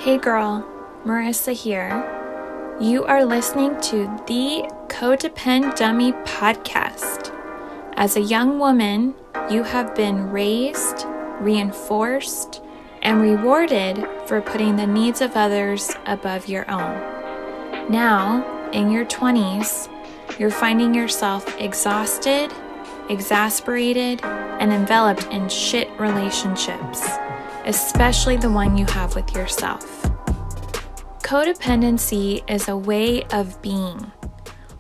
Hey girl, Marissa here. You are listening to the Codependent Dummy podcast. As a young woman, you have been raised, reinforced, and rewarded for putting the needs of others above your own. Now, in your 20s, you're finding yourself exhausted, exasperated, and enveloped in shit relationships, especially the one you have with yourself. Codependency is a way of being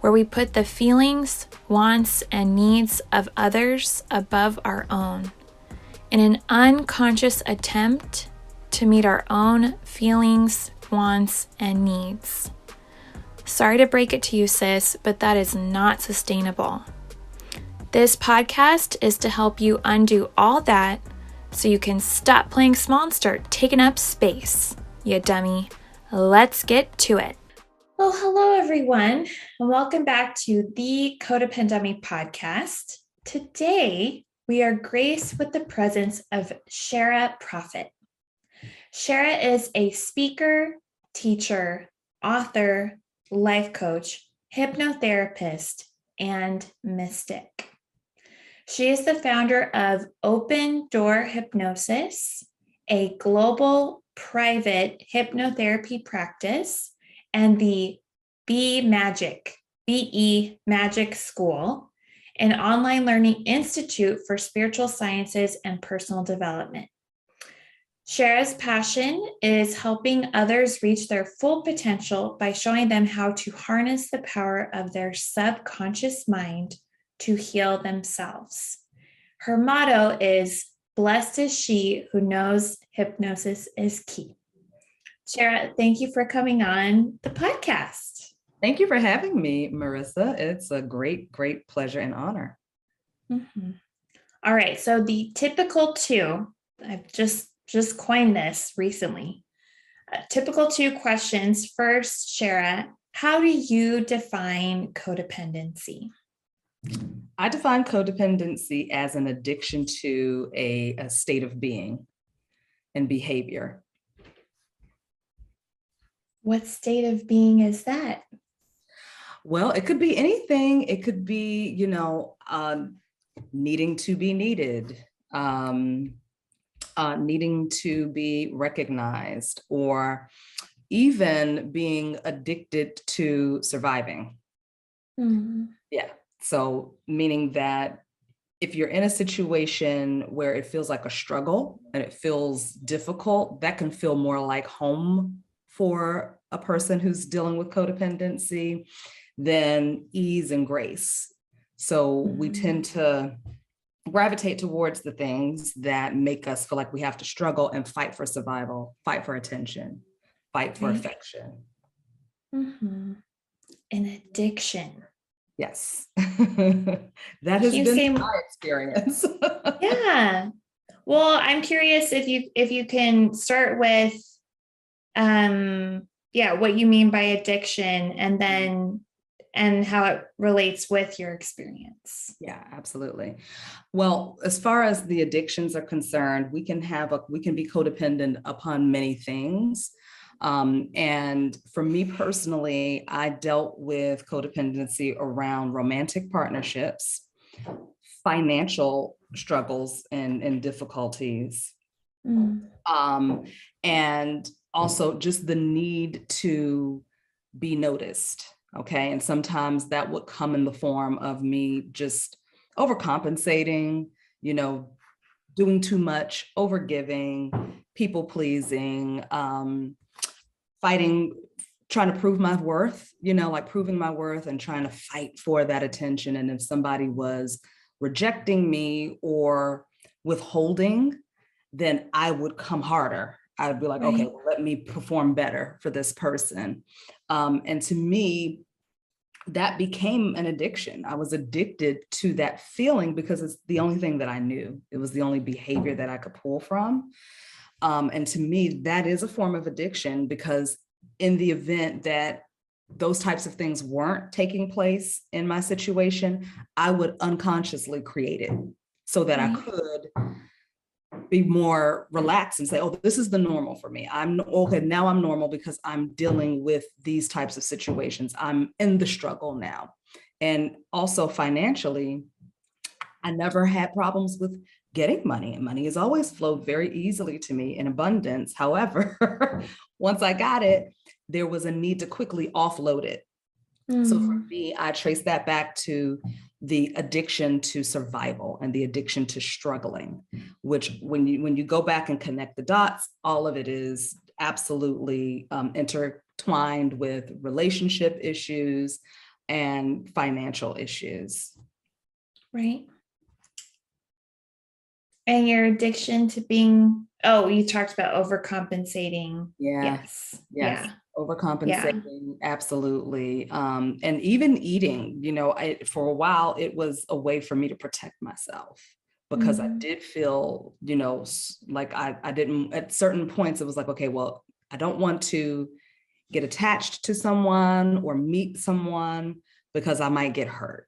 where we put the feelings, wants, and needs of others above our own in an unconscious attempt to meet our own feelings, wants, and needs. Sorry to break it to you, sis, but that is not sustainable. This podcast is to help you undo all that so you can stop playing small and start taking up space, you dummy. Let's get to it. Well, hello everyone, and welcome back to the Codependent Dummy podcast. Today, we are graced with the presence of Shara Prophet. Shara is a speaker, teacher, author, life coach, hypnotherapist, and mystic. She is the founder of Open Door Hypnosis, a global private hypnotherapy practice, and the BE Magic School, an online learning institute for spiritual sciences and personal development. Shara's passion is helping others reach their full potential by showing them how to harness the power of their subconscious mind to heal themselves. Her motto is, "Blessed is she who knows hypnosis is key." Shara, thank you for coming on the podcast. Thank you for having me, Marissa. It's a great pleasure and honor. Mm-hmm. All right, so the typical two, I've just coined this recently. Typical two questions. First, Shara, how do you define codependency? I define codependency as an addiction to a state of being and behavior. What state of being is that? Well, it could be anything. It could be, needing to be needed, needing to be recognized, or even being addicted to surviving. Mm-hmm. Yeah. So meaning that if you're in a situation where it feels like a struggle and it feels difficult, that can feel more like home for a person who's dealing with codependency than ease and grace. So we tend to gravitate towards the things that make us feel like we have to struggle and fight for survival, fight for attention, fight for affection. Mm-hmm. An addiction. Yes, that has been my experience. Yeah. Well, I'm curious if you can start with, what you mean by addiction, and how it relates with your experience. Yeah, absolutely. Well, as far as the addictions are concerned, we can be codependent upon many things. And for me personally, I dealt with codependency around romantic partnerships, financial struggles and difficulties, and also just the need to be noticed. Okay. And sometimes that would come in the form of me just overcompensating, doing too much, overgiving, people pleasing, fighting, trying to prove my worth, like proving my worth and trying to fight for that attention. And if somebody was rejecting me or withholding, then I would come harder. I'd be like, okay, well, let me perform better for this person. And to me, that became an addiction. I was addicted to that feeling because it's the only thing that I knew. It was the only behavior that I could pull from. And to me, that is a form of addiction, because in the event that those types of things weren't taking place in my situation, I would unconsciously create it so that I could be more relaxed and say, oh, this is the normal for me. I'm okay. Now I'm normal because I'm dealing with these types of situations. I'm in the struggle now. And also financially, I never had problems with getting money, and money has always flowed very easily to me in abundance. However, once I got it, there was a need to quickly offload it. So for me, I trace that back to the addiction to survival and the addiction to struggling, which when you go back and connect the dots, all of it is absolutely intertwined with relationship issues and financial issues. Right. And your addiction to being, oh, you talked about overcompensating. Yes. Yeah. Overcompensating, absolutely. And even eating, for a while, it was a way for me to protect myself because I did feel, like I didn't, at certain points, it was like, okay, well, I don't want to get attached to someone or meet someone because I might get hurt.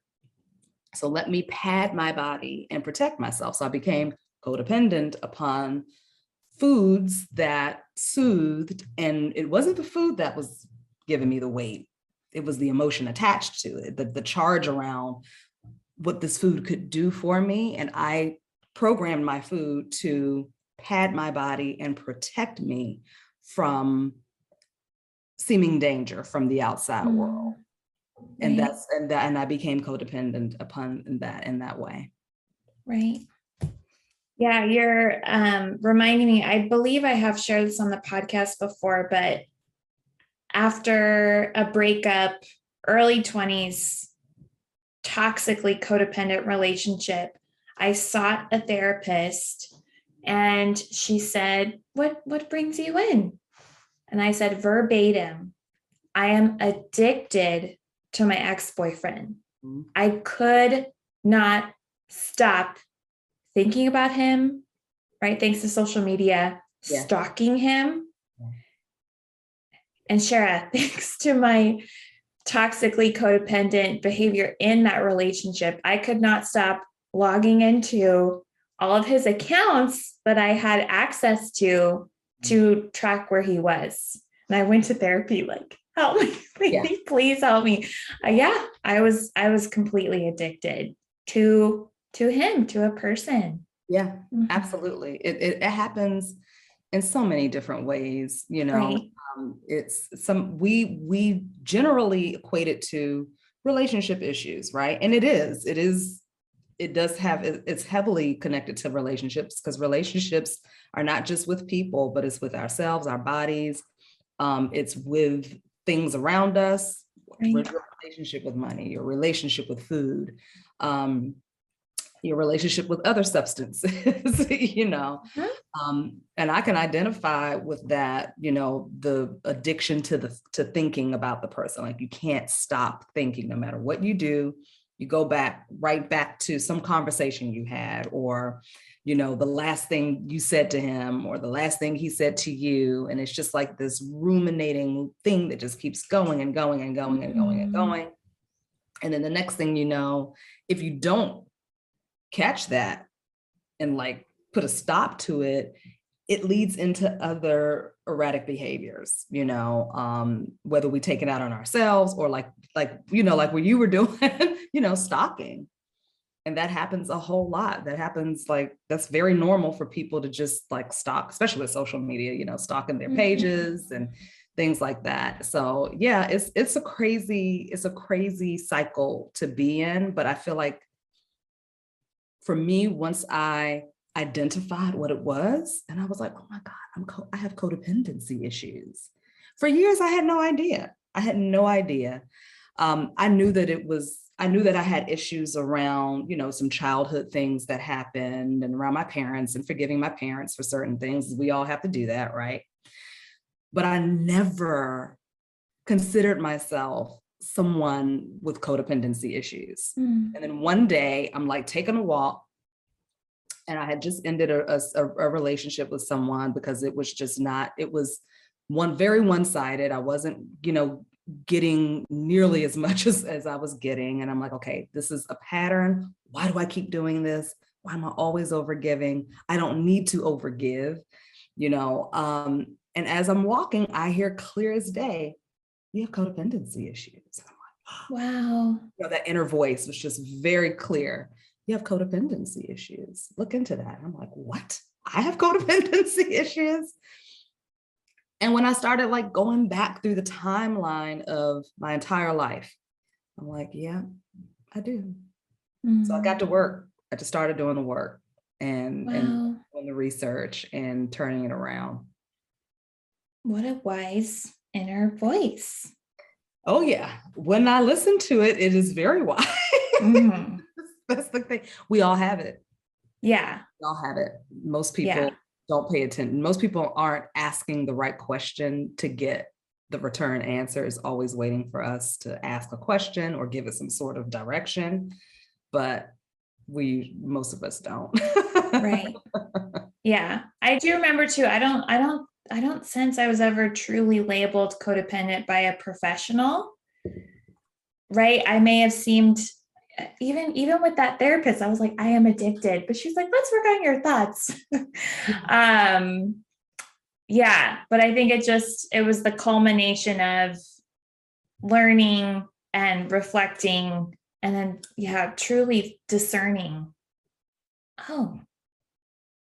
So let me pad my body and protect myself. So I became codependent upon foods that soothed, and it wasn't the food that was giving me the weight. It was the emotion attached to it, the charge around what this food could do for me. And I programmed my food to pad my body and protect me from seeming danger from the outside world. And and I became codependent upon that in that way. Right. Yeah, you're reminding me, I believe I have shared this on the podcast before, but after a breakup, early 20s, toxically codependent relationship, I sought a therapist and she said, what brings you in? And I said verbatim, I am addicted to my ex-boyfriend. I could not stop thinking about him, right? Thanks to social media, stalking him. And Shara, thanks to my toxically codependent behavior in that relationship, I could not stop logging into all of his accounts that I had access to track where he was. And I went to therapy, like, help me, please help me. I was completely addicted to him, to a person. Yeah, absolutely. It happens in so many different ways, Right. It's we generally equate it to relationship issues, right? And it's heavily connected to relationships, because relationships are not just with people, but it's with ourselves, our bodies. It's with things around us, your relationship with money, your relationship with food, your relationship with other substances, and I can identify with that, the addiction to thinking about the person. Like, you can't stop thinking. No matter what you do, you go right back to some conversation you had, or, the last thing you said to him, or the last thing he said to you. And it's just like this ruminating thing that just keeps going and going and going and going and going. And then the next thing you know, if you don't catch that and like put a stop to it, it leads into other erratic behaviors, whether we take it out on ourselves or like what you were doing, stalking. And that happens a whole lot. That happens, like, that's very normal for people to just like stalk, especially with social media, stalking their pages and things like that. So yeah, it's a crazy cycle to be in. But I feel like for me, once I identified what it was, and I was like, oh my God, I have codependency issues. For years, I had no idea. I knew that I had issues around, some childhood things that happened, and around my parents, and forgiving my parents for certain things. We all have to do that, right? But I never considered myself someone with codependency issues. And then one day I'm like taking a walk, and I had just ended a relationship with someone because it was very one-sided. I wasn't, getting nearly as much as I was getting. And I'm like, okay, this is a pattern. Why do I keep doing this? Why am I always overgiving? I don't need to overgive, you know. And as I'm walking, I hear clear as day, you have codependency issues. And I'm like, Wow. you know, that inner voice was just very clear. You have codependency issues. Look into that. I'm like, what? I have codependency issues? And when I started like going back through the timeline of my entire life, I'm like, yeah, I do. So I got to work. I just started doing the work and Wow. doing the research and turning it around. What a wise inner voice. Oh yeah. When I listen to it, it is very wise. Mm-hmm. That's the thing. We all have it. Yeah. We all have it. Most people don't pay attention. Most people aren't asking the right question to get the return answer. Is always waiting for us to ask a question or give it some sort of direction. But most of us don't. Right. Yeah. I do remember too. I don't sense I was ever truly labeled codependent by a professional. Right. I may have seemed, even with that therapist, I was like, I am addicted, but she's like, let's work on your thoughts. Yeah, but I think it was the culmination of learning and reflecting and then, truly discerning, oh,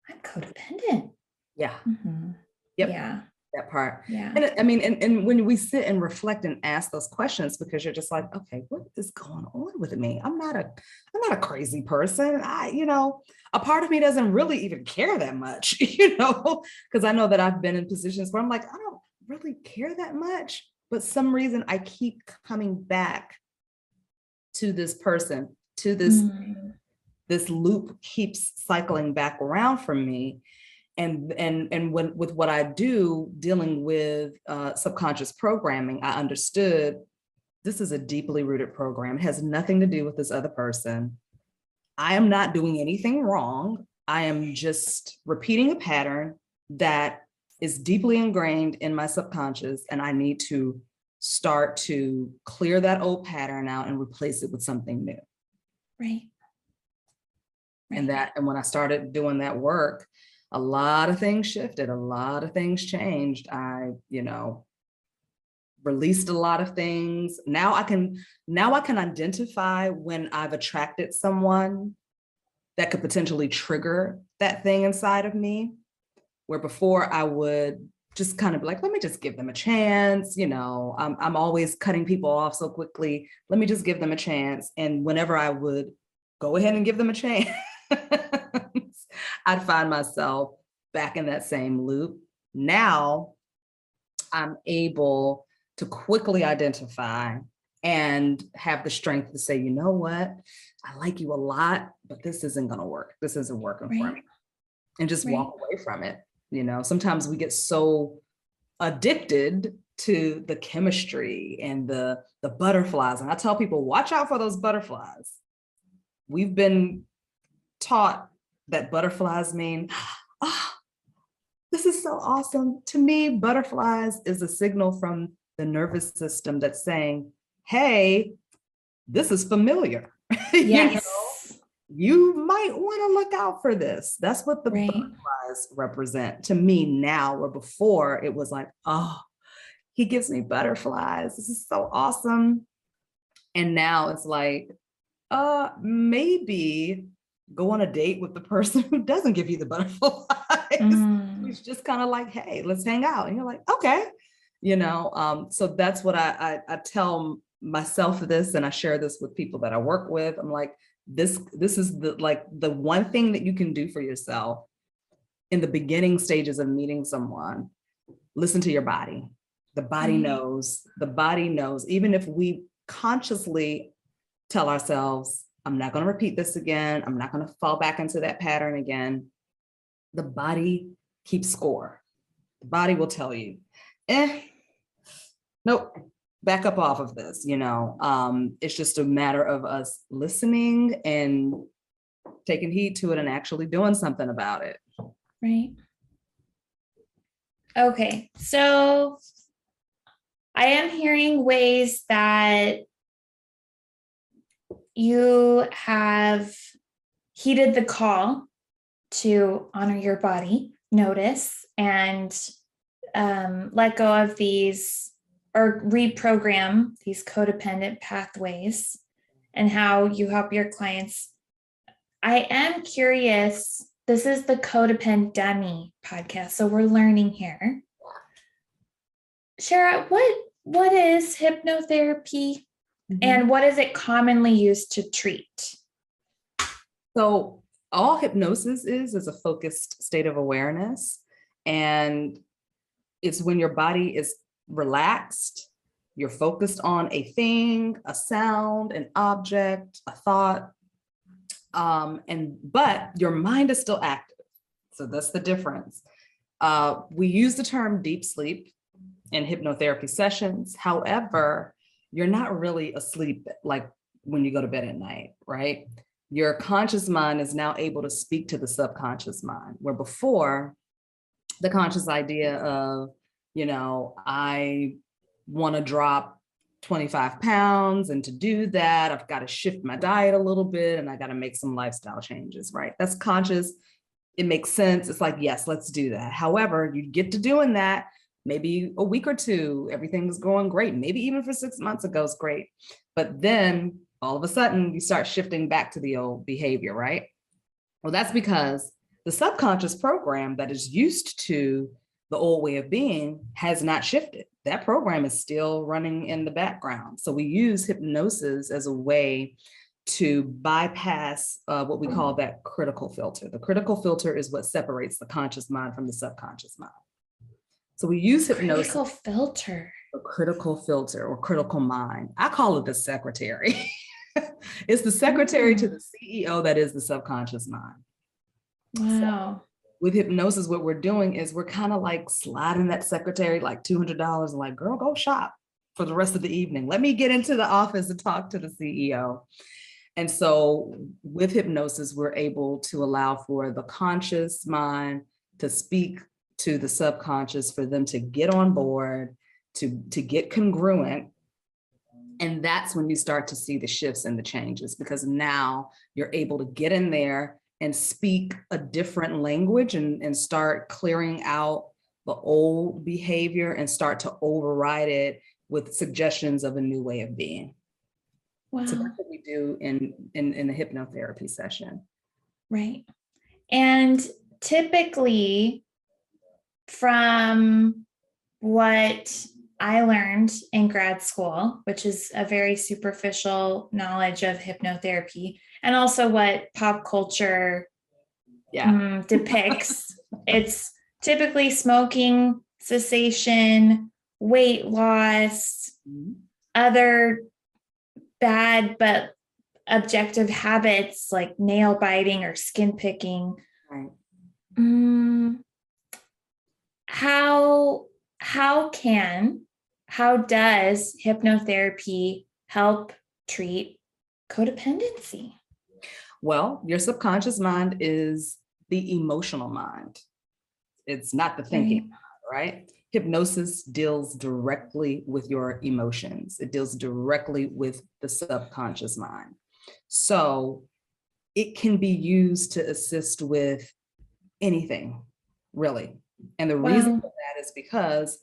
I'm codependent. Yeah. Mm-hmm. Yep. Yeah. That part. Yeah. And I mean, and when we sit and reflect and ask those questions, because you're just like, okay, what is going on with me? I'm not a crazy person. A part of me doesn't really even care that much, because I know that I've been in positions where I'm like, I don't really care that much, but some reason I keep coming back to this person, to this loop keeps cycling back around from me. And with what I do, dealing with subconscious programming, I understood this is a deeply rooted program. It has nothing to do with this other person. I am not doing anything wrong. I am just repeating a pattern that is deeply ingrained in my subconscious, and I need to start to clear that old pattern out and replace it with something new. Right. And when I started doing that work, a lot of things shifted, a lot of things changed. I, released a lot of things. Now I can identify when I've attracted someone that could potentially trigger that thing inside of me, where before I would just kind of be like, let me just give them a chance. I'm always cutting people off so quickly. Let me just give them a chance. And whenever I would go ahead and give them a chance, I'd find myself back in that same loop. Now I'm able to quickly identify and have the strength to say, you know what, I like you a lot, but this isn't going to work. This isn't working for me. And just walk away from it. Sometimes we get so addicted to the chemistry and the butterflies. And I tell people, watch out for those butterflies. We've been taught that butterflies mean, oh, this is so awesome. To me, butterflies is a signal from the nervous system that's saying, hey, this is familiar. Yes. You might want to look out for this. That's what the butterflies represent to me now, where before it was like, oh, he gives me butterflies. This is so awesome. And now it's like, maybe go on a date with the person who doesn't give you the butterflies. It's just kind of like, hey, let's hang out. And you're like, okay, so that's what I tell myself this, and I share this with people that I work with. I'm like, this is the one thing that you can do for yourself in the beginning stages of meeting someone. Listen to your body. The body knows. The body knows. Even if we consciously tell ourselves, I'm not going to repeat this again. I'm not going to fall back into that pattern again. The body keeps score. The body will tell you, nope, back up off of this. It's just a matter of us listening and taking heed to it and actually doing something about it. Right. Okay. So I am hearing ways that you have heeded the call to honor your body, notice, and let go of these or reprogram these codependent pathways, and how you help your clients. I am curious. This is the Codependent podcast, so we're learning here. Shara, what is hypnotherapy, and what is it commonly used to treat? So all hypnosis is a focused state of awareness. And it's when your body is relaxed, you're focused on a thing, a sound, an object, a thought, but your mind is still active. So that's the difference. We use the term deep sleep in hypnotherapy sessions. However, you're not really asleep like when you go to bed at night, right? Your conscious mind is now able to speak to the subconscious mind, where before the conscious idea of, I want to drop 25 pounds. And to do that, I've got to shift my diet a little bit and I got to make some lifestyle changes, right? That's conscious. It makes sense. It's like, yes, let's do that. However, you get to doing that, maybe a week or two, everything's going great. Maybe even for 6 months, it goes great. But then all of a sudden you start shifting back to the old behavior, right? Well, that's because the subconscious program that is used to the old way of being has not shifted. That program is still running in the background. So we use hypnosis as a way to bypass what we call that critical filter. The critical filter is what separates the conscious mind from the subconscious mind. So we use hypnosis. Critical filter. A critical filter or critical mind. I call it the secretary. It's the secretary to the CEO that is the subconscious mind. Wow. So with hypnosis, what we're doing is we're kind of like sliding that secretary like $200 and like, girl, go shop for the rest of the evening. Let me get into the office and talk to the CEO. And so with hypnosis, we're able to allow for the conscious mind to speak to the subconscious, for them to get on board, to get congruent. And that's when you start to see the shifts and the changes, because now you're able to get in there and speak a different language and start clearing out the old behavior and start to override it with suggestions of a new way of being. Wow. So that's what we do in the hypnotherapy session. Right. And typically, from what I learned in grad school, which is a very superficial knowledge of hypnotherapy, and also what pop culture depicts, it's typically smoking cessation, weight loss, other bad but objective habits like nail biting or skin picking. Right. How does hypnotherapy help treat codependency? Well, your subconscious mind is the emotional mind. It's not the thinking mind, right? Hypnosis deals directly with your emotions. It deals directly with the subconscious mind. So it can be used to assist with anything, really. And the reason for that is because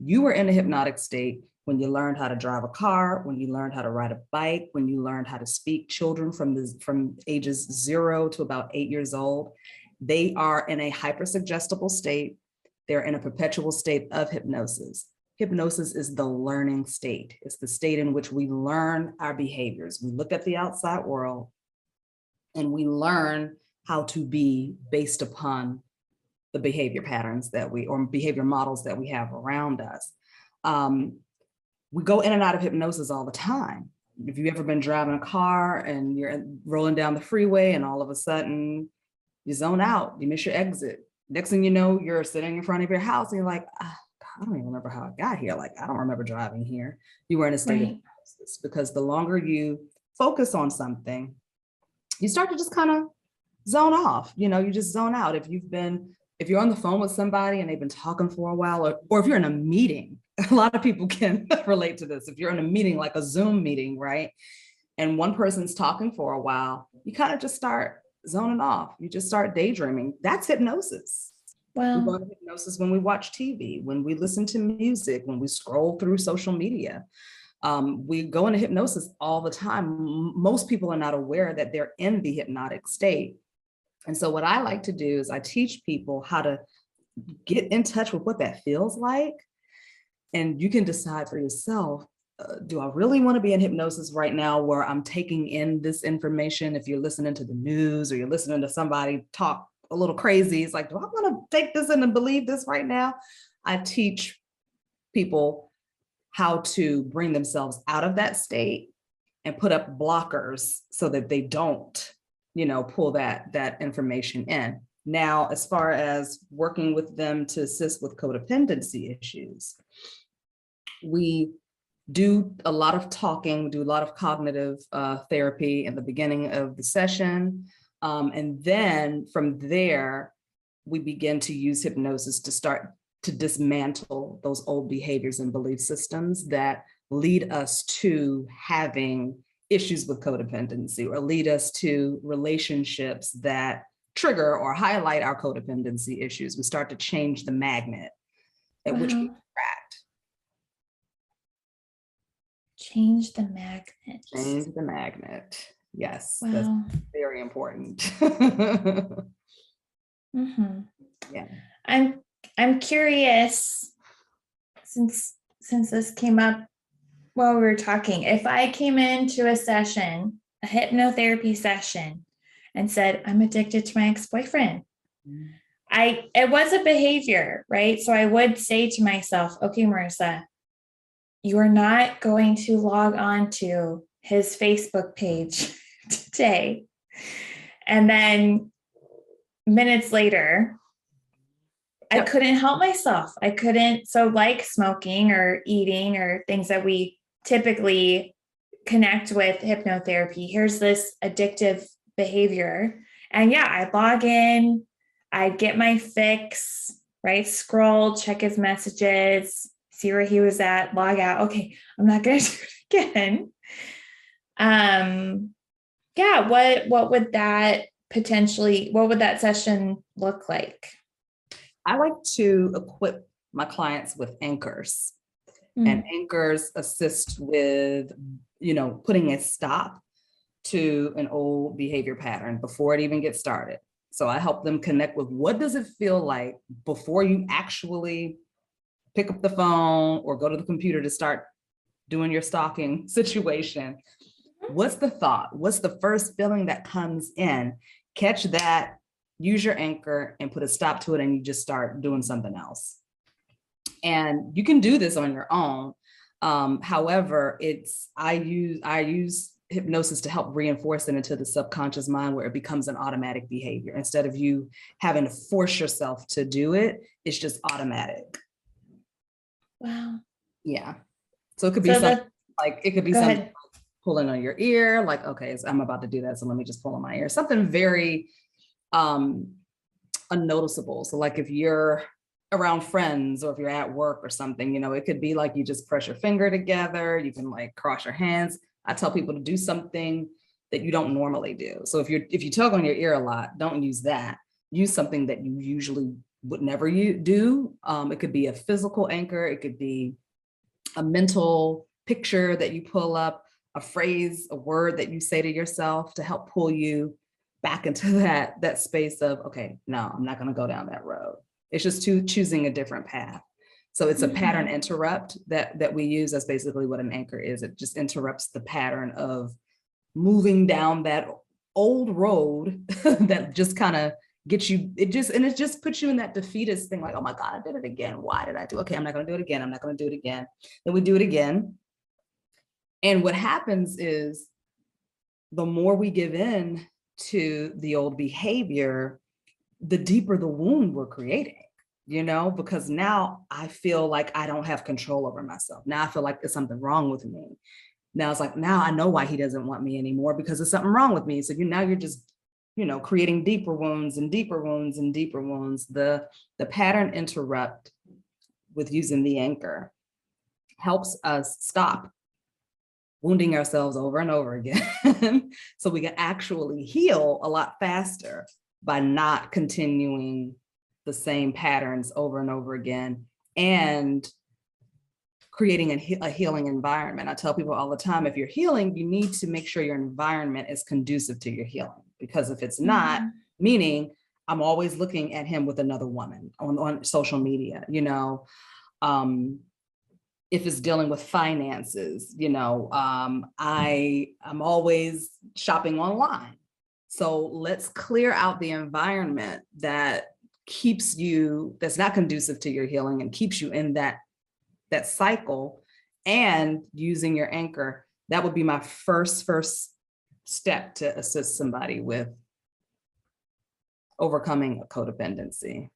you were in a hypnotic state when you learned how to drive a car, when you learned how to ride a bike, when you learned how to speak. Children from ages 0 to about 8 years old, they are in a hypersuggestible state. They're in a perpetual state of hypnosis. Hypnosis is the learning state. It's the state in which we learn our behaviors. We look at the outside world and we learn how to be based upon the behavior patterns or behavior models that we have around us. We go in and out of hypnosis all the time. If you've ever been driving a car and you're rolling down the freeway and all of a sudden you zone out, you miss your exit. Next thing you know, you're sitting in front of your house and you're like, I don't even remember how I got here. Like, I don't remember driving here. You were in a state of hypnosis, because the longer you focus on something, you start to just kind of zone off. You just zone out. If you're on the phone with somebody and they've been talking for a while, or if you're in a meeting, a lot of people can relate to this. If you're in a meeting, like a Zoom meeting, right? And one person's talking for a while, you kind of just start zoning off. You just start daydreaming. That's hypnosis. We go Wow. into hypnosis when we watch TV, when we listen to music, when we scroll through social media. We go into hypnosis all the time. Most people are not aware that they're in the hypnotic state. And so what I like to do is I teach people how to get in touch with what that feels like. And you can decide for yourself, do I really want to be in hypnosis right now where I'm taking in this information? If you're listening to the news or you're listening to somebody talk a little crazy, it's like, do I want to take this in and believe this right now? I teach people how to bring themselves out of that state and put up blockers so that they don't, pull that information in. Now, as far as working with them to assist with codependency issues, we do a lot of talking, we do a lot of cognitive therapy in the beginning of the session. And then from there, we begin to use hypnosis to start to dismantle those old behaviors and belief systems that lead us to having issues with codependency or lead us to relationships that trigger or highlight our codependency issues. We start to change the magnet at which we Wow. attract. Change the magnet. Change the magnet. Yes, that's Wow. very important. Mm-hmm. Yeah. I'm curious, since this came up while we were talking, if I came into a session, a hypnotherapy session, and said, I'm addicted to my ex-boyfriend. It was a behavior, right? So I would say to myself, okay, Marissa, you are not going to log on to his Facebook page today. And then minutes later, I couldn't help myself. I couldn't. So like smoking or eating or things that we typically connect with hypnotherapy, here's this addictive behavior. And yeah, I log in, I get my fix, right? Scroll, check his messages, see where he was at, log out. Okay, I'm not going to do it again. Yeah, what would that session look like? I like to equip my clients with anchors, and anchors assist with, putting a stop to an old behavior pattern before it even gets started. So I help them connect with what does it feel like before you actually pick up the phone or go to the computer to start doing your stalking situation. What's the thought? What's the first feeling that comes in? Catch that, use your anchor and put a stop to it, and you just start doing something else. And you can do this on your own. However, I use hypnosis to help reinforce it into the subconscious mind where it becomes an automatic behavior. Instead of you having to force yourself to do it, it's just automatic. Wow. Yeah. So it could be something something pulling on your ear, like, okay, so I'm about to do that, so let me just pull on my ear. Something very unnoticeable. So like if you're around friends or if you're at work or something, it could be like you just press your finger together, you can like cross your hands. I tell people to do something that you don't normally do. So if you tug on your ear a lot, don't use that. Use something that you usually would never do. It could be a physical anchor, it could be a mental picture that you pull up, a phrase, a word that you say to yourself to help pull you back into that space of, okay, no, I'm not going to go down that road. It's just choosing a different path. So it's a pattern interrupt that we use. That's basically what an anchor is. It just interrupts the pattern of moving down that old road that just kind of gets you, it just puts you in that defeatist thing, like, oh my God, I did it again. Why did I do? Okay, I'm not going to do it again. I'm not going to do it again. Then we do it again. And what happens is the more we give in to the old behavior, the deeper the wound we're creating, because now I feel like I don't have control over myself. Now I feel like there's something wrong with me. Now it's like, now I know why he doesn't want me anymore, because there's something wrong with me. So now you're just, creating deeper wounds and deeper wounds and deeper wounds. The pattern interrupt with using the anchor helps us stop wounding ourselves over and over again. So we can actually heal a lot faster by not continuing the same patterns over and over again, and creating a healing environment. I tell people all the time, if you're healing, you need to make sure your environment is conducive to your healing, because if it's not, meaning I'm always looking at him with another woman on social media, you know, if it's dealing with finances, you know, I'm always shopping online. So let's clear out the environment that keeps you, that's not conducive to your healing and keeps you in that cycle, and using your anchor. That would be my first step to assist somebody with overcoming a codependency.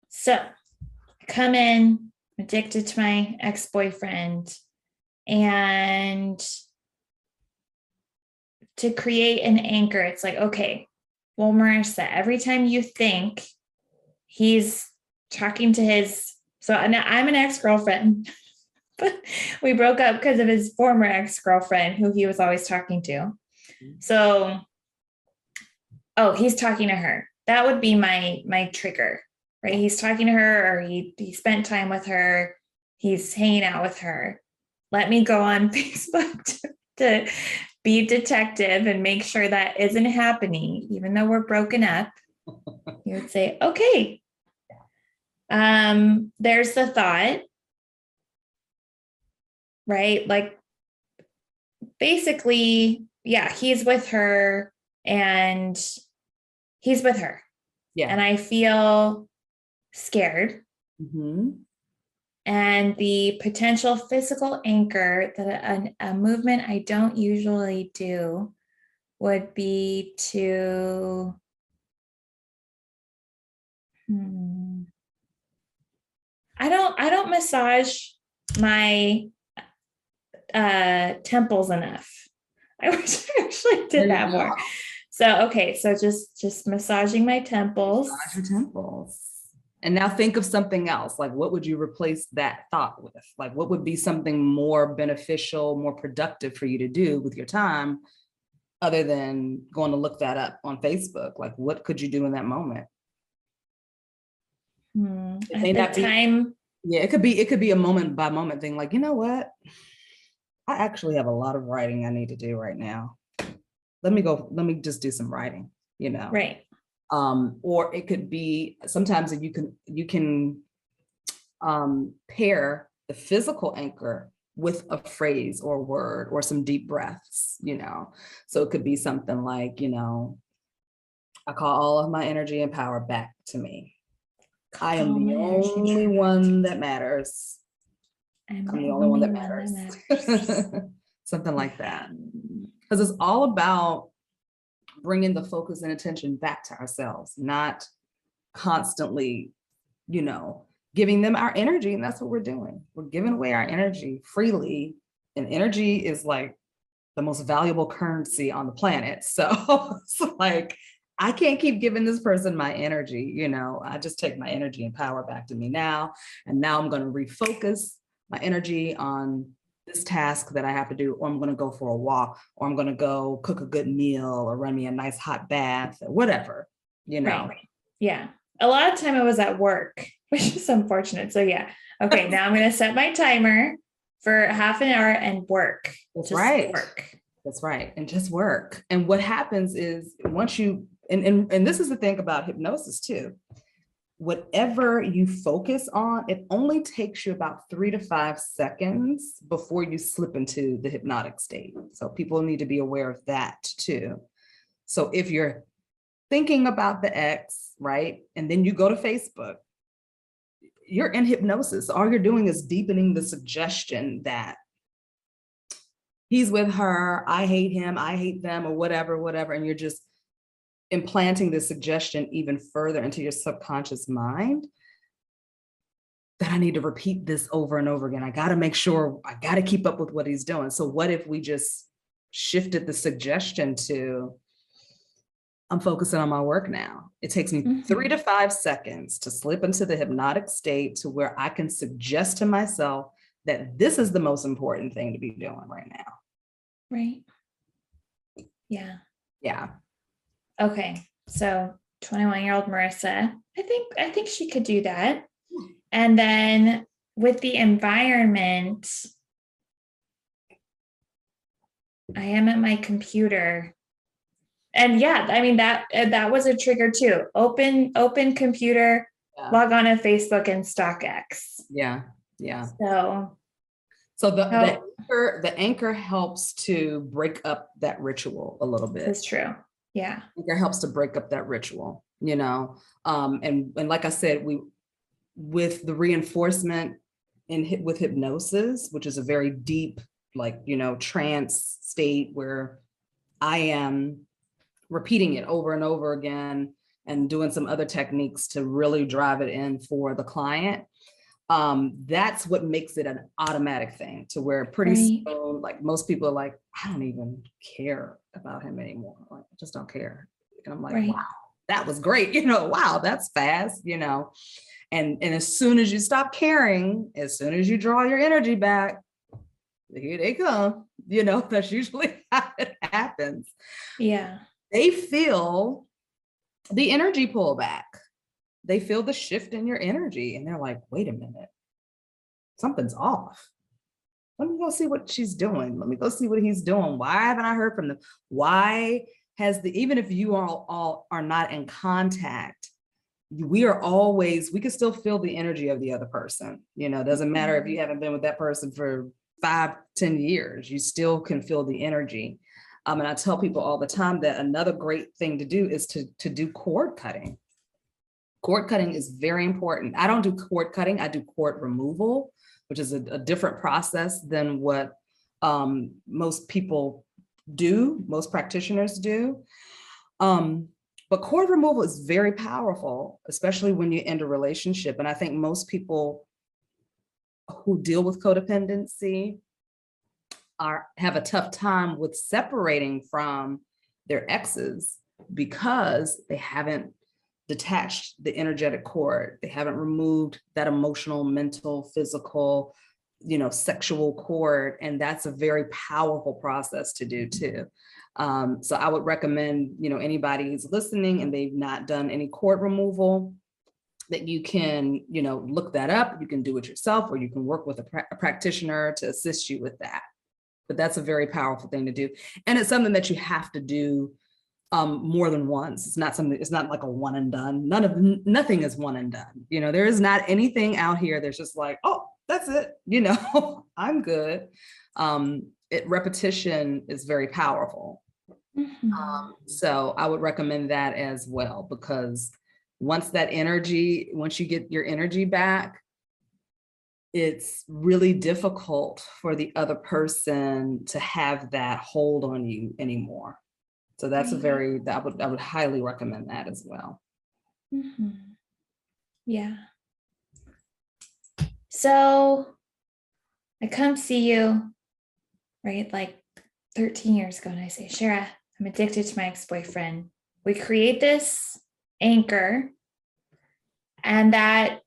So come in addicted to my ex-boyfriend, and to create an anchor, it's like, okay, well, Marissa, every time you think he's talking to his, so now I'm an ex-girlfriend, but we broke up because of his former ex-girlfriend who he was always talking to. So, oh, he's talking to her. That would be my trigger, right? He's talking to her, or he spent time with her. He's hanging out with her. Let me go on Facebook to be detective and make sure that isn't happening, even though we're broken up. You would say, okay, there's the thought, right? Like, basically, yeah, he's with her and he's with her. Yeah. And I feel scared. And the potential physical anchor that a movement I don't usually do would be to I don't massage my temples enough. I wish I actually did that more. So okay, so just massaging my temples. Massage your temples. And now think of something else. Like, what would you replace that thought with? Like, what would be something more beneficial, more productive for you to do with your time, other than going to look that up on Facebook? Like, what could you do in that moment? At the time. Yeah, it could be a moment by moment thing. Like, you know what? I actually have a lot of writing I need to do right now. Let me just do some writing, you know? Right. Or it could be, sometimes you can pair the physical anchor with a phrase or word or some deep breaths, you know? So it could be something like, you know, I call all of my energy and power back to me. I am the only one that matters. I'm the only one that matters. Something like that. Because it's all about bringing the focus and attention back to ourselves, not constantly, you know, giving them our energy. And that's what we're doing. We're giving away our energy freely. And energy is like the most valuable currency on the planet. So it's like, I can't keep giving this person my energy, you know, I just take my energy and power back to me now. And now I'm going to refocus my energy on this task that I have to do, or I'm going to go for a walk, or I'm going to go cook a good meal, or run me a nice hot bath, or whatever, you know. Right. Yeah. A lot of time I was at work, which is unfortunate. So yeah. Okay. Now I'm going to set my timer for half an hour and work. That's right. Work. That's right. And just work. And what happens is once you, and this is the thing about hypnosis too, whatever you focus on, it only takes you about 3 to 5 seconds before you slip into the hypnotic state. So people need to be aware of that too. So if you're thinking about the ex, right, and then you go to Facebook, you're in hypnosis. All you're doing is deepening the suggestion that he's with her, I hate him, I hate them, or whatever, and you're just implanting this suggestion even further into your subconscious mind that I need to repeat this over and over again. I got to make sure, I got to keep up with what he's doing. So what if we just shifted the suggestion to, I'm focusing on my work now. It takes me 3 to 5 seconds to slip into the hypnotic state to where I can suggest to myself that this is the most important thing to be doing right now. Right. Yeah. Yeah. Okay. So 21-year-old Marissa, I think she could do that. And then with the environment, I am at my computer. And yeah, I mean, that was a trigger too. Open computer, log on to Facebook and StockX. Yeah. Yeah. So the anchor helps to break up that ritual a little bit. That's true. Yeah. Anchor helps to break up that ritual, you know. And like I said, with the reinforcement with hypnosis, which is a very deep, like, you know, trance state where I am repeating it over and over again and doing some other techniques to really drive it in for the client. That's what makes it an automatic thing, to where pretty soon, like, most people are like, I don't even care about him anymore. Like, I just don't care. And I'm like, wow, that was great. You know, wow, that's fast, you know. And as soon as you stop caring, as soon as you draw your energy back, here they come. You know, that's usually how it happens. Yeah. They feel the energy pull back. They feel the shift in your energy, and they're like, wait a minute, something's off. Let me go see what she's doing. Let me go see what he's doing. Why haven't I heard from them? Why has even if you all are not in contact, we can still feel the energy of the other person. You know, it doesn't matter if you haven't been with that person for 5-10 years, you still can feel the energy. And I tell people all the time that another great thing to do is to do cord cutting. Cord cutting is very important. I don't do cord cutting, I do cord removal, which is a different process than what most people do, most practitioners do. But cord removal is very powerful, especially when you end a relationship. And I think most people who deal with codependency have a tough time with separating from their exes because they haven't detached the energetic cord. They haven't removed that emotional, mental, physical, you know, sexual cord. And that's a very powerful process to do too. So I would recommend, you know, anybody who's listening and they've not done any cord removal, that you can, you know, look that up. You can do it yourself, or you can work with a practitioner to assist you with that. But that's a very powerful thing to do. And it's something that you have to do more than once. It's not like a one and done. Nothing is one and done. You know, there is not anything out here that's just like, oh, that's it. You know, I'm good. Repetition is very powerful. So I would recommend that as well, because once you get your energy back, it's really difficult for the other person to have that hold on you anymore. So that's I would highly recommend that as well. Yeah. So I come see you, right? Like 13 years ago, and I say, Shara, I'm addicted to my ex-boyfriend. We create this anchor, and that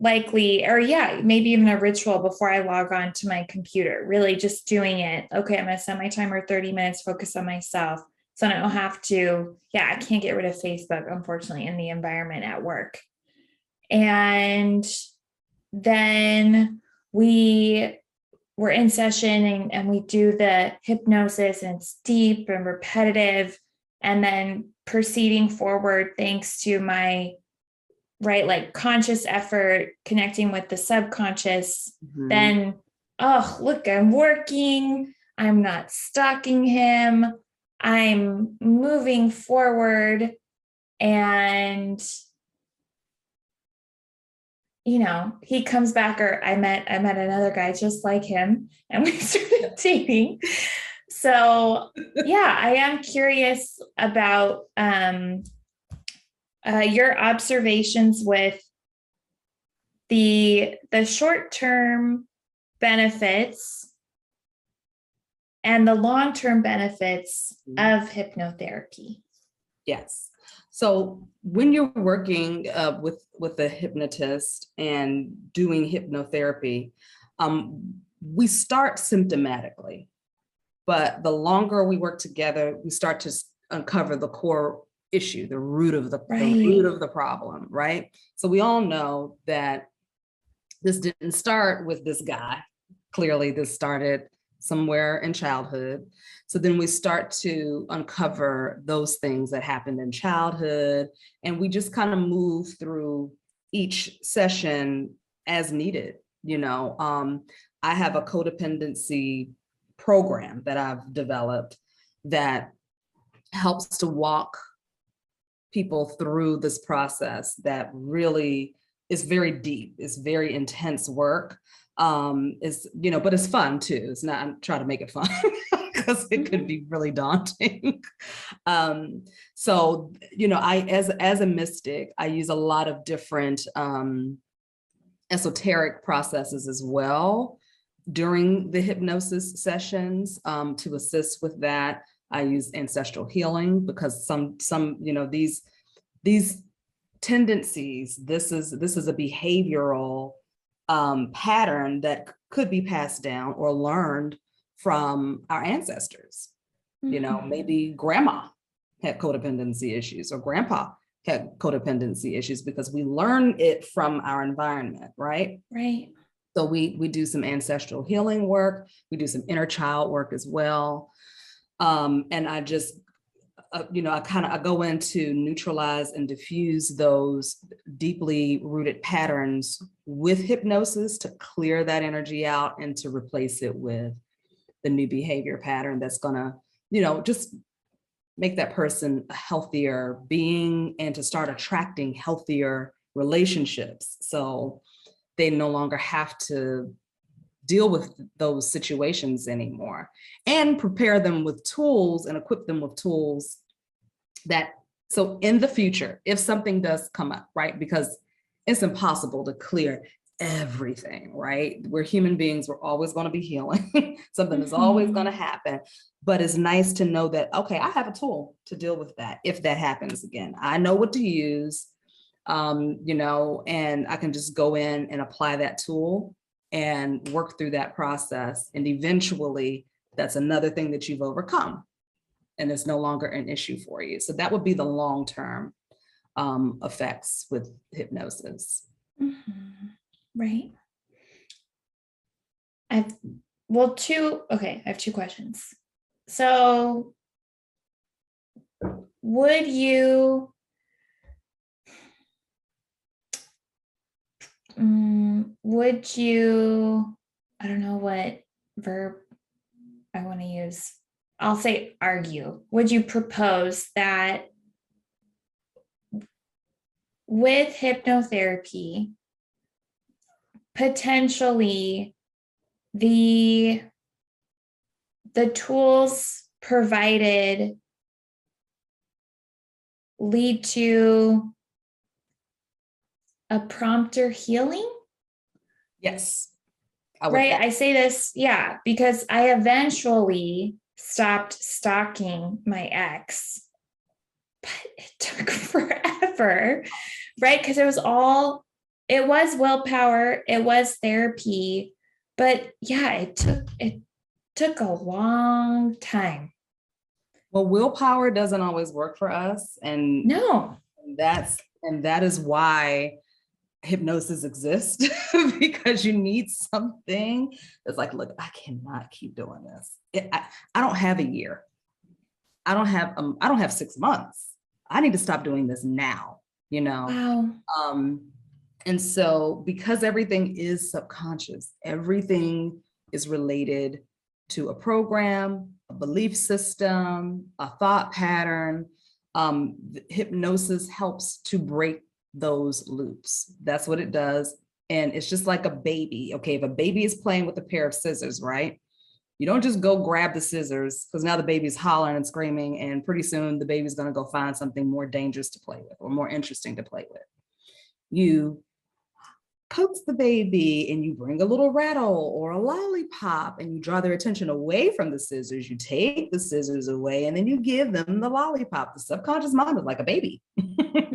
likely, or maybe even a ritual before I log on to my computer, really just doing it. Okay, I'm going to set my timer 30 minutes, focus on myself. So I don't have to, I can't get rid of Facebook, unfortunately, in the environment at work. And then we're in session and we do the hypnosis, and it's deep and repetitive. And then proceeding forward, thanks to my like conscious effort, connecting with the subconscious, then, oh, look, I'm working. I'm not stalking him. I'm moving forward. And, you know, he comes back, or I met another guy just like him, and we started dating. So I am curious about, your observations with the short-term benefits and the long-term benefits of hypnotherapy. Yes. So when you're working with a hypnotist and doing hypnotherapy, We start symptomatically, but the longer we work together, we start to uncover the core issue, the root of the root of the problem, right? So we all know that this didn't start with this guy. Clearly, this started somewhere in childhood. So then we start to uncover those things that happened in childhood, and we just kind of move through each session as needed. I have a codependency program that I've developed that helps to walk people through this process that really is very deep. It's very intense work. But it's fun too. It's not, I'm trying to make it fun because it could be really daunting. So, as a mystic, I use a lot of different esoteric processes as well during the hypnosis sessions to assist with that. I use ancestral healing because some these tendencies, this is a behavioral pattern that could be passed down or learned from our ancestors. Maybe grandma had codependency issues or grandpa had codependency issues because we learn it from our environment, right? Right. So we do some ancestral healing work. We do some inner child work as well. And I just, I go in to neutralize and diffuse those deeply rooted patterns with hypnosis to clear that energy out and to replace it with the new behavior pattern that's gonna, just make that person a healthier being and to start attracting healthier relationships. So they no longer have to deal with those situations anymore, and prepare them with tools and equip them with tools that, so in the future, if something does come up, right? Because it's impossible to clear everything, right? We're human beings, we're always going to be healing. Something is always going to happen, but it's nice to know that, okay, I have a tool to deal with that. If that happens again, I know what to use, and I can just go in and apply that tool and work through that process. And eventually that's another thing that you've overcome and it's no longer an issue for you. So that would be the long-term effects with hypnosis. Mm-hmm. Right. I have two questions. So would you I don't know what verb I want to use. I'll say argue. Would you propose that with hypnotherapy, potentially the tools provided lead to a prompter healing? Yes. I say this, because I eventually stopped stalking my ex, but it took forever, right? Because it was willpower, it was therapy, but it took a long time. Well, willpower doesn't always work for us. And no, that is why hypnosis exists, because you need something that's like, look, I cannot keep doing this. I don't have a year. I don't have 6 months. I need to stop doing this now, Wow. And so because everything is subconscious, everything is related to a program, a belief system, a thought pattern. Hypnosis helps to break those loops. That's what it does. And it's just like a baby. Okay, if a baby is playing with a pair of scissors, right? You don't just go grab the scissors because now the baby's hollering and screaming, and pretty soon the baby's going to go find something more dangerous to play with or more interesting to play with. You coax the baby and you bring a little rattle or a lollipop and you draw their attention away from the scissors. You take the scissors away and then you give them the lollipop. The subconscious mind is like a baby.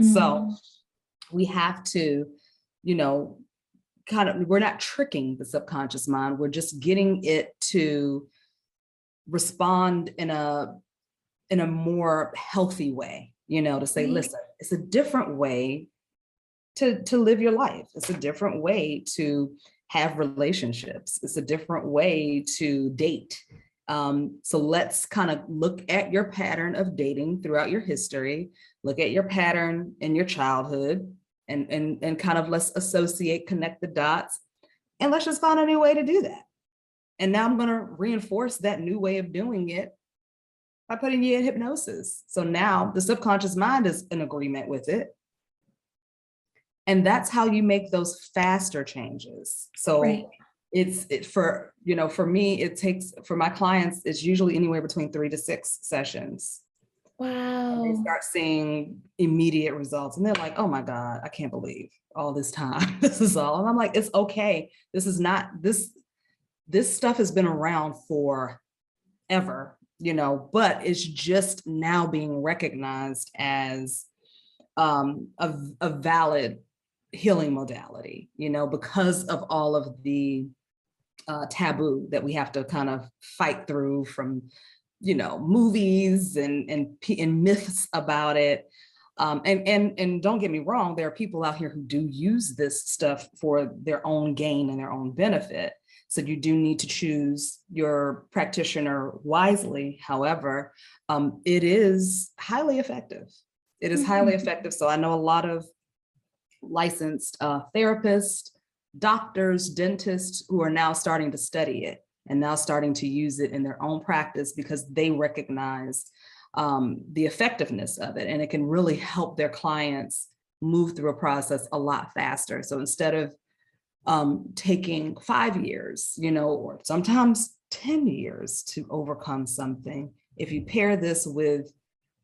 So we have to, we're not tricking the subconscious mind. We're just getting it to respond in a more healthy way, to say, listen, it's a different way to live your life. It's a different way to have relationships. It's a different way to date. So let's kind of look at your pattern of dating throughout your history, look at your pattern in your childhood, and kind of let's associate, connect the dots, and let's just find a new way to do that. And now I'm going to reinforce that new way of doing it by putting you in hypnosis. So now the subconscious mind is in agreement with it. And that's how you make those faster changes. So for me, it takes, for my clients, it's usually anywhere between 3 to 6 sessions. Wow. And they start seeing immediate results and they're like, oh my God, I can't believe all this time. This is all. And I'm like, it's okay. This is not, this stuff has been around forever, but it's just now being recognized as a valid healing modality, because of all of the taboo that we have to kind of fight through from, movies and myths about it. And don't get me wrong, there are people out here who do use this stuff for their own gain and their own benefit. So you do need to choose your practitioner wisely. However, it is highly effective. It is highly effective. So I know a lot of licensed therapists, doctors, dentists who are now starting to study it and now starting to use it in their own practice because they recognize the effectiveness of it, and it can really help their clients move through a process a lot faster. So instead of taking 5 years, or sometimes 10 years to overcome something, if you pair this with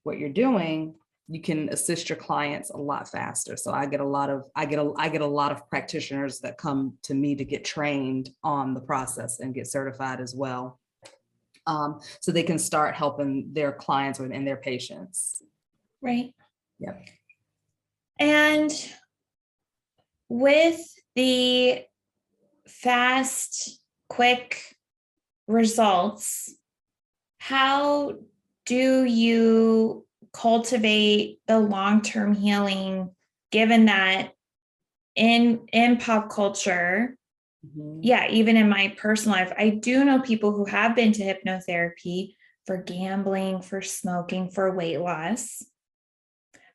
what you're doing, you can assist your clients a lot faster. So I get a lot of practitioners that come to me to get trained on the process and get certified as well. So they can start helping their clients and their patients. Right. Yep. And with the fast, quick results, how do you cultivate the long-term healing, given that in pop culture, even in my personal life, I do know people who have been to hypnotherapy for gambling, for smoking, for weight loss.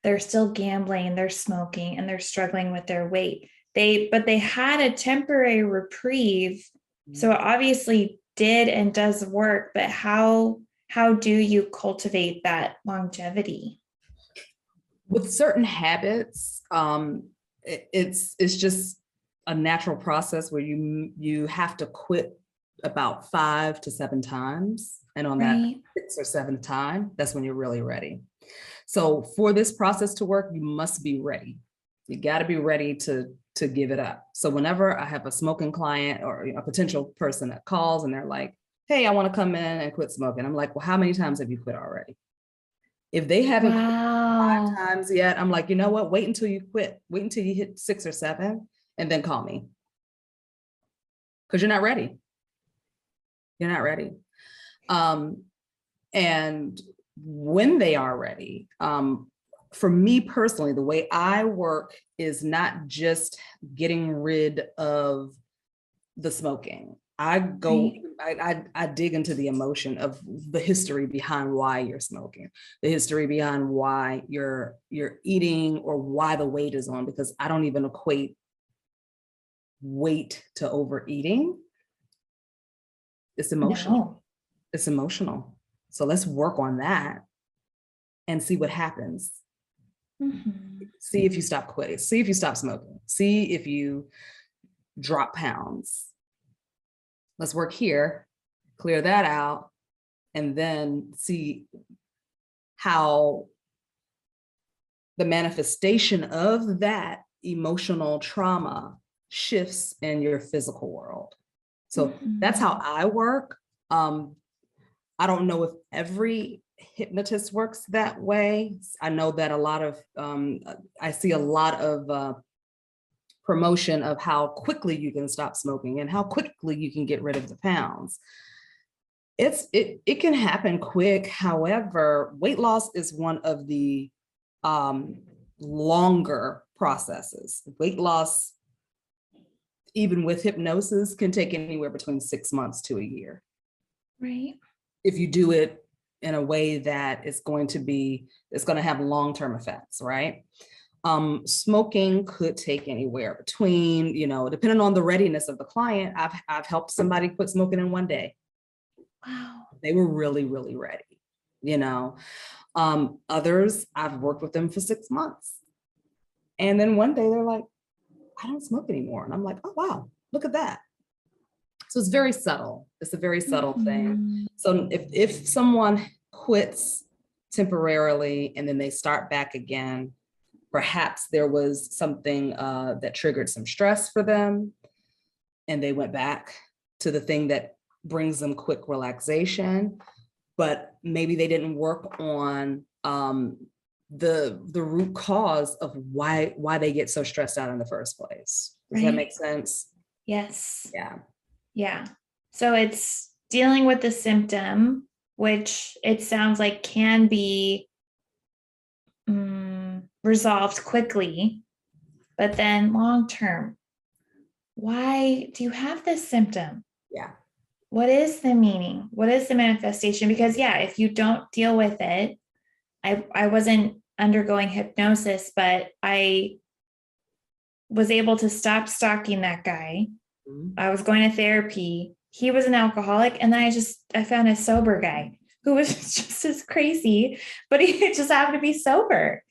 They're still gambling, they're smoking, and they're struggling with their weight. But they had a temporary reprieve. So it obviously did and does work, but how do you cultivate that longevity? With certain habits, it's just a natural process where you have to quit about 5 to 7 times. And on that 6th or 7th time, that's when you're really ready. So for this process to work, you must be ready. You got to be ready to give it up. So whenever I have a smoking client or a potential person that calls and they're like, hey, I want to come in and quit smoking. I'm like, well, how many times have you quit already? If they haven't quit 5 times yet, I'm like, you know what? Wait until you quit. Wait until you hit 6 or 7 and then call me. Because you're not ready. You're not ready. And when they are ready, for me personally, the way I work is not just getting rid of the smoking. I dig into the emotion of the history behind why you're smoking, the history behind why you're eating, or why the weight is on, because I don't even equate weight to overeating. It's emotional. No. It's emotional. So let's work on that and see what happens. See if you stop quitting. See if you stop smoking. See if you drop pounds. Let's work here, clear that out, and then see how the manifestation of that emotional trauma shifts in your physical world. So that's how I work. I don't know if every hypnotist works that way. I know that a lot of, I see a lot of promotion of how quickly you can stop smoking and how quickly you can get rid of the pounds. It can happen quick. However, weight loss is one of the longer processes. Weight loss, even with hypnosis, can take anywhere between 6 months to a year. Right. If you do it in a way that it's going to have long-term effects, right? Smoking could take anywhere between, depending on the readiness of the client. I've helped somebody quit smoking in 1 day. Wow. They were really, really ready, Others, I've worked with them for 6 months. And then one day they're like, I don't smoke anymore. And I'm like, oh, wow, look at that. So it's very subtle. It's a very subtle thing. So if someone quits temporarily and then they start back again, perhaps there was something that triggered some stress for them, and they went back to the thing that brings them quick relaxation, but maybe they didn't work on the root cause of why they get so stressed out in the first place. Does that make sense? Yes. Yeah. Yeah. So it's dealing with the symptom, which it sounds like can be resolved quickly, but then long term, why do you have this symptom? Yeah. What is the meaning? What is the manifestation? Because if you don't deal with it, I wasn't undergoing hypnosis, but I was able to stop stalking that guy. I was going to therapy. He was an alcoholic. And then I found a sober guy who was just as crazy, but he just happened to be sober.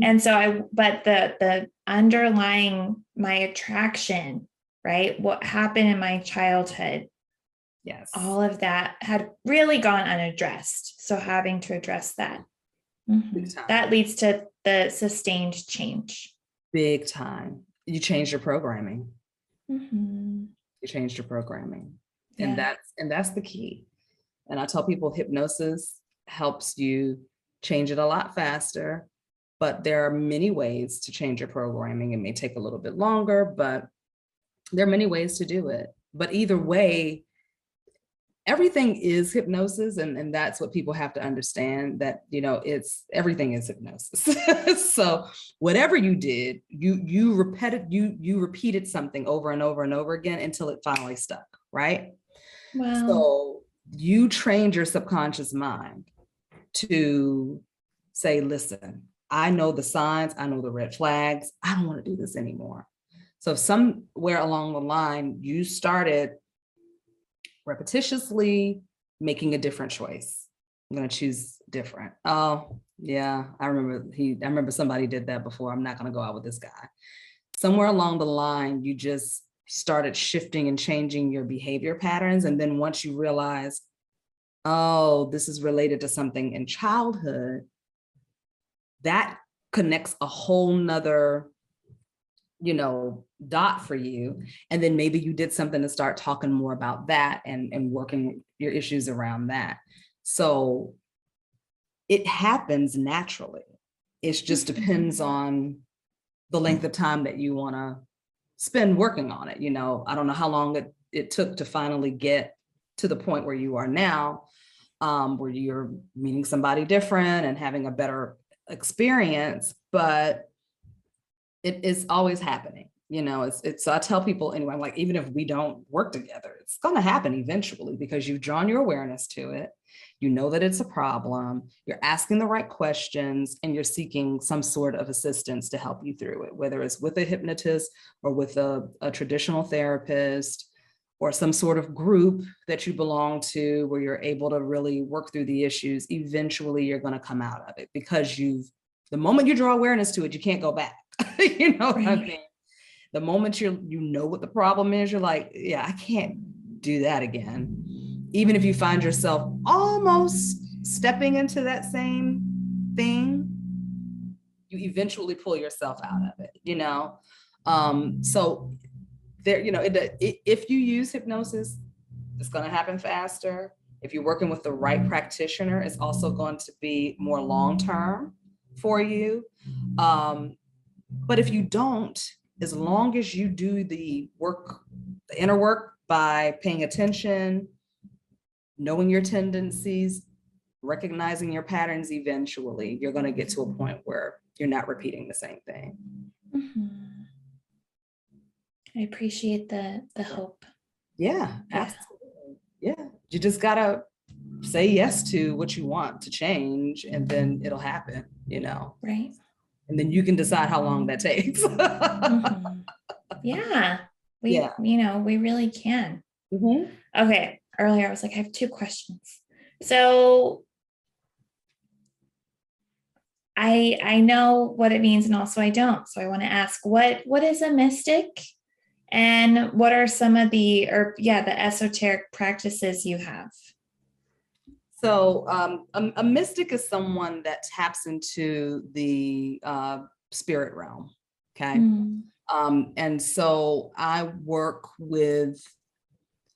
And so but the underlying my attraction, right? What happened in my childhood, yes, all of that had really gone unaddressed. So having to address that, that leads to the sustained change. Big time. You changed your programming. You changed your programming. And that's the key. And I tell people hypnosis helps you change it a lot faster, but there are many ways to change your programming. It may take a little bit longer, but there are many ways to do it. But either way, everything is hypnosis. And that's what people have to understand, that, everything is hypnosis. So whatever you did, you repeated something over and over and over again until it finally stuck, right? Wow. So you trained your subconscious mind to say, listen, I know the signs, I know the red flags, I don't want to do this anymore. So somewhere along the line, you started repetitiously making a different choice. I'm going to choose different. Oh, yeah. I remember somebody did that before. I'm not going to go out with this guy. Somewhere along the line, you just started shifting and changing your behavior patterns. And then once you realize, oh, this is related to something in childhood, that connects a whole nother dot for you. And then maybe you did something to start talking more about that and working your issues around that. So it happens naturally. It just depends on the length of time that you want to spend working on it. I don't know how long it took to finally get to the point where you are now, where you're meeting somebody different and having a better experience, but it is always happening. So I tell people anyway, I'm like, even if we don't work together, it's going to happen eventually, because you've drawn your awareness to it. You know that it's a problem. You're asking the right questions, and you're seeking some sort of assistance to help you through it, whether it's with a hypnotist or with a traditional therapist or some sort of group that you belong to, where you're able to really work through the issues. Eventually, you're going to come out of it, because the moment you draw awareness to it, you can't go back. You know what I mean? The moment you know what the problem is, you're like, yeah, I can't do that again. Even if you find yourself almost stepping into that same thing, you eventually pull yourself out of it, so there, if you use hypnosis, it's going to happen faster. If you're working with the right practitioner, it's also going to be more long-term for you. But if you don't, as long as you do the work, the inner work by paying attention, knowing your tendencies, recognizing your patterns, eventually you're going to get to a point where you're not repeating the same thing. Mm-hmm. I appreciate the hope. Yeah, absolutely. Yeah. You just got to say yes to what you want to change, and then it'll happen, Right. and then you can decide how long that takes. Mm-hmm. Yeah. Yeah. We really can. Mm-hmm. Okay. Earlier, I was like, I have 2 questions. So I know what it means, and also I don't. So I want to ask, what is a mystic, and what are some of the esoteric practices you have? So a mystic is someone that taps into the spirit realm. Okay. Mm. And so I work with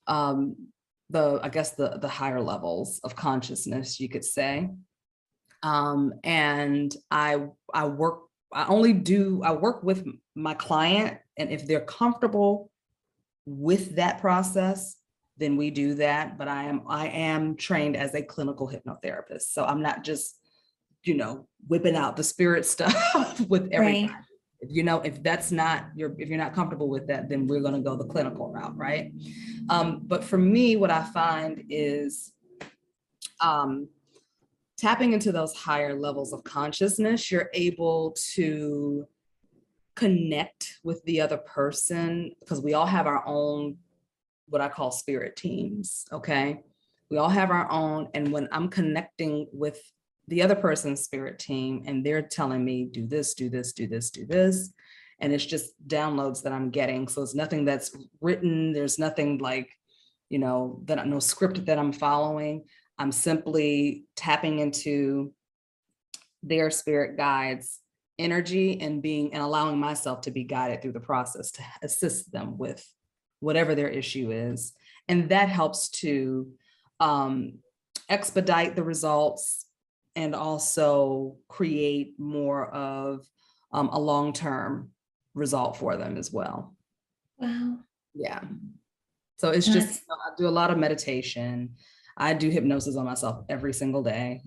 the higher levels of consciousness, you could say. And I work with my client, and if they're comfortable with that process, then we do that. But I am trained as a clinical hypnotherapist. So I'm not just, whipping out the spirit stuff with everybody. Right. If that's not if you're not comfortable with that, then we're going to go the clinical route, right? But for me, what I find is tapping into those higher levels of consciousness, you're able to connect with the other person, because we all have our own, what I call spirit teams. Okay. We all have our own. And when I'm connecting with the other person's spirit team and they're telling me, do this, do this, do this, do this, and it's just downloads that I'm getting. So it's nothing that's written. There's nothing like, no script that I'm following. I'm simply tapping into their spirit guides energy and allowing myself to be guided through the process to assist them with whatever their issue is. And that helps to expedite the results and also create more of a long-term result for them as well. Wow. Yeah. So it's just, I do a lot of meditation. I do hypnosis on myself every single day.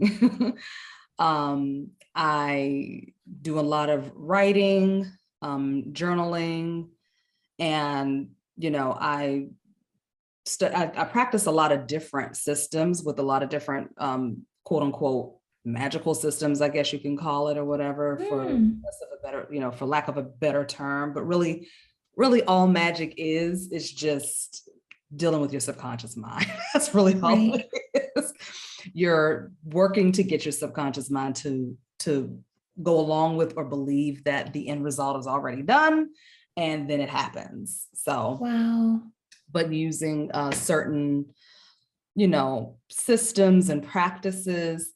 I do a lot of writing, journaling, and I practice a lot of different systems with a lot of different quote unquote magical systems, I guess you can call it, or whatever, for lack of a better term. But really all magic is just dealing with your subconscious mind. That's really all it is. You're working to get your subconscious mind to go along with or believe that the end result is already done, and then it happens. So wow. But using certain systems and practices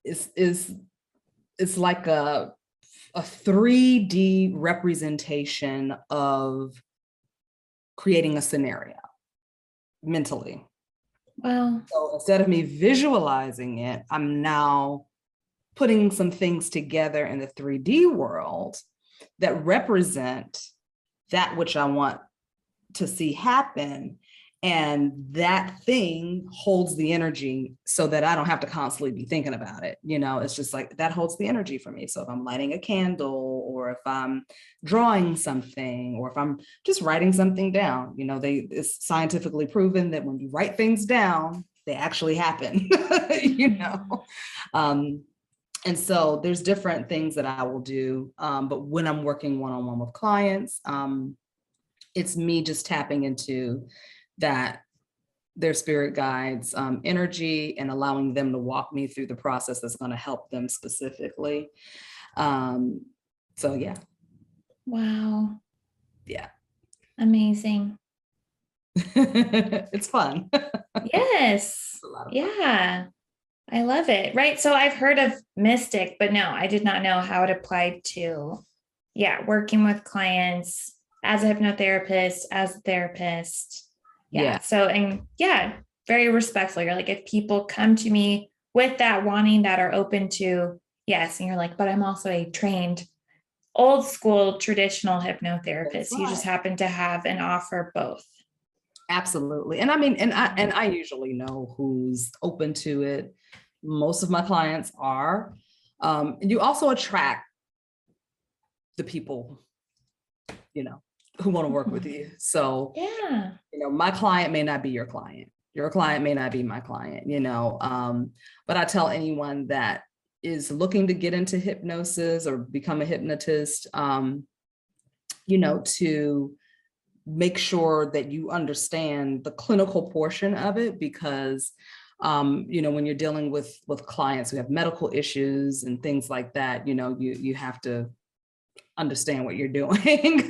is like a 3D representation of creating a scenario mentally. Wow. So instead of me visualizing it, I'm now putting some things together in the 3D world that represent that which I want to see happen. And that thing holds the energy so that I don't have to constantly be thinking about it. It's just like that holds the energy for me. So if I'm lighting a candle, or if I'm drawing something, or if I'm just writing something down, it's scientifically proven that when you write things down, they actually happen. And so there's different things that I will do. But when I'm working one-on-one with clients, it's me just tapping into their spirit guides energy, and allowing them to walk me through the process that's going to help them specifically. So yeah. Wow. Yeah. Amazing. It's fun. Yes. Yeah. I love it. Right. So I've heard of mystic, but no, I did not know how it applied to, working with clients as a hypnotherapist, as a therapist. Yeah. So, and very respectful. You're like, if people come to me with that wanting, that are open to, yes. And you're like, but I'm also a trained old school traditional That's hypnotherapist. You just right. happen to have and offer both. Absolutely. And I mean, and I usually know who's open to it. Most of my clients are. You also attract the people, who want to work with you. So, Yeah. my client may not be your client. Your client may not be my client, but I tell anyone that is looking to get into hypnosis or become a hypnotist, to make sure that you understand the clinical portion of it, because when you're dealing with clients who have medical issues and things like that, you have to understand what you're doing.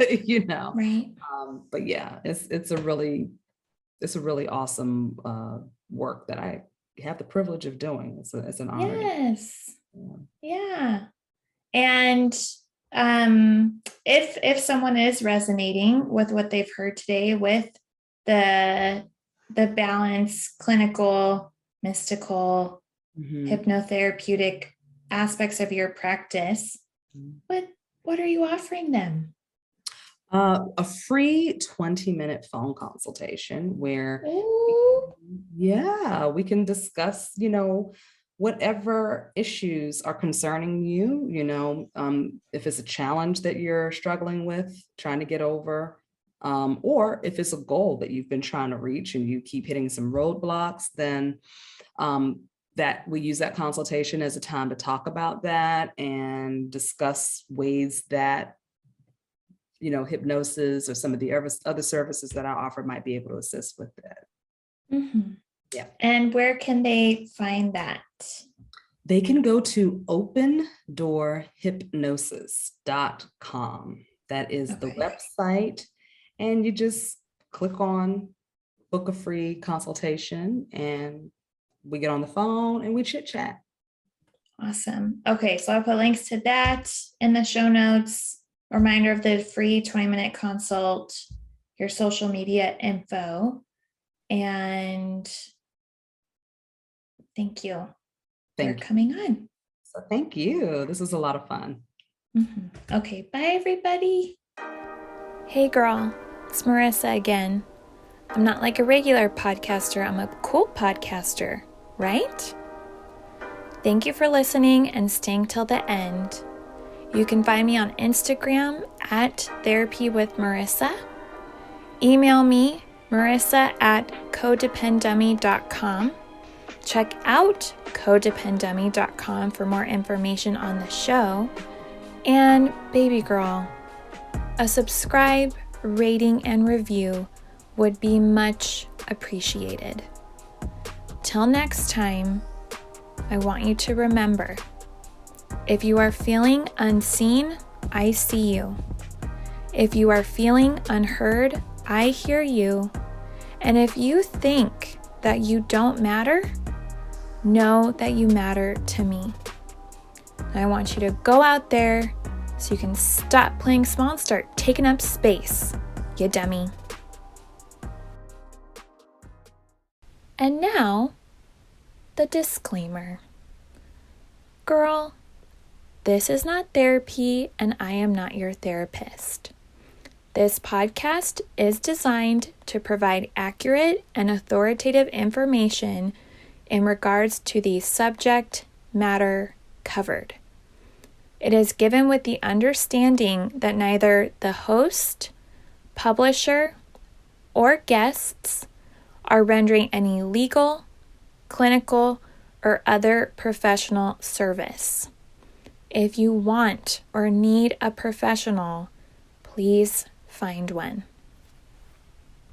Right. But yeah, it's a really awesome work that I have the privilege of doing. It's an honor. Yes. Yeah. Yeah. And if someone is resonating with what they've heard today with the balance, clinical, mystical, hypnotherapeutic aspects of your practice, what are you offering them? A free 20-minute phone consultation where we can discuss, whatever issues are concerning you, if it's a challenge that you're struggling with, trying to get over, or if it's a goal that you've been trying to reach and you keep hitting some roadblocks, then that we use that consultation as a time to talk about that and discuss ways that hypnosis or some of the other services that I offer might be able to assist with that. Mm-hmm. Yeah. And where can they find that? They can go to opendoorhypnosis.com. That is the website. And you just click on book a free consultation and we get on the phone and we chit chat. Awesome. Okay. So I'll put links to that in the show notes. Reminder of the free 20-minute consult, your social media info, and thank you for coming on. So thank you. This was a lot of fun. Mm-hmm. Okay. Bye, everybody. Hey, girl. It's Marissa again. I'm not like a regular podcaster. I'm a cool podcaster, right? Thank you for listening and staying till the end. You can find me on Instagram at Therapy with Marissa. Email me, marissa@codependummy.com. Check out codependummy.com for more information on the show. And baby girl, a subscribe, rating, and review would be much appreciated. Till next time, I want you to remember, if you are feeling unseen, I see you. If you are feeling unheard, I hear you. And if you think that you don't matter, know that you matter to me. I want you to go out there so you can stop playing small and start taking up space, you dummy. And now, the disclaimer. Girl, this is not therapy, and I am not your therapist. This podcast is designed to provide accurate and authoritative information in regards to the subject matter covered. It is given with the understanding that neither the host, publisher, or guests are rendering any legal, clinical, or other professional service. If you want or need a professional, please find one.